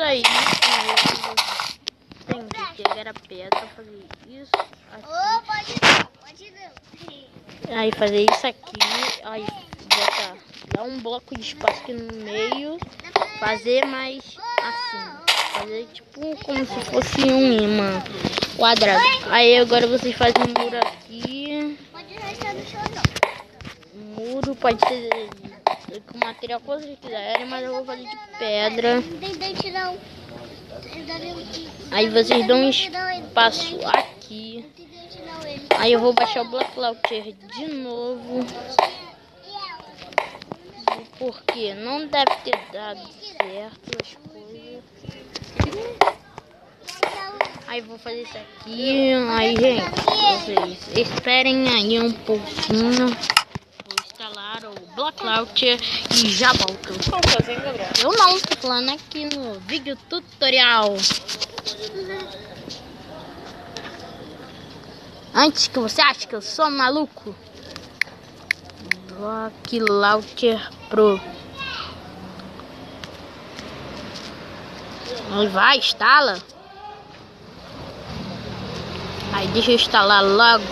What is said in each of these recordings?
isso aí. Tem que pegar a pedra, fazer isso aqui. Pode ir. Aí fazer isso aqui. Aí dar um bloco de espaço aqui no meio. Fazer mais assim. Fazer tipo como se fosse um imã quadrado. Aí agora vocês fazem um muro aqui. Pode deixar no chão, não. Muro pode ser com material que vocês quiserem, mas eu vou fazer de pedra. Não tem dente, não. Aí vocês dão um espaço aqui. Aí eu vou baixar o Block Launcher de novo. Porque não deve ter dado certo as coisas. Aí vou fazer isso aqui. Aí, gente, vocês esperem aí um pouquinho. Vou instalar o Block Launcher e já volto. Eu não, tô falando aqui no vídeo tutorial. Antes que você ache que eu sou maluco. Block Launcher Pro. Aí vai, instala. Aí deixa eu instalar logo.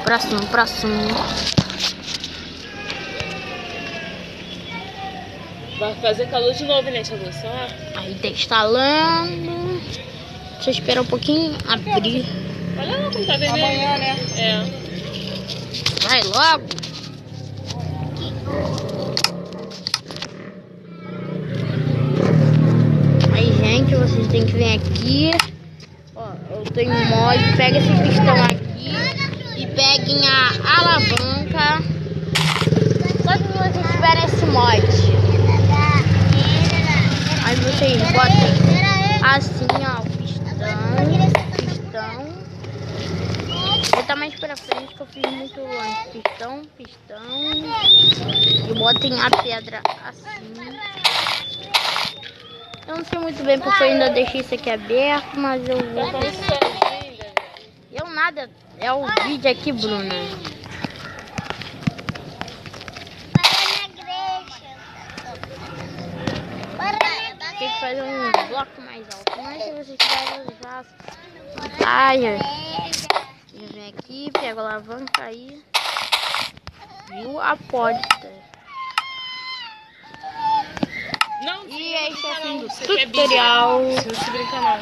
Próximo. Vai fazer calor de novo nessa luz, Aí tá instalando. Deixa eu esperar um pouquinho. Abrir. Olha lá como tá vermelho. Amanhã, né? É. Vai logo. Aí, gente, vocês têm que vir aqui. Ó, eu tenho um mod. Pega esse pistão aqui e peguem a alavanca. Só que vocês tiverem esse mod. Aí vocês botam assim, ó, o pistão. Vou botar mais pra frente que eu fiz muito longe. Pistão. E botem a pedra assim. Eu não sei muito bem porque eu ainda deixei isso aqui aberto, mas eu vou fazer. Eu nada, é o vídeo aqui, Bruna. Tem que fazer um bloco mais alto, mas se vocês quiserem usar saia, eu venho aqui, pego a alavanca aí, viu a porta. Não, E é isso assim do você quer tutorial. Se não se brinca não.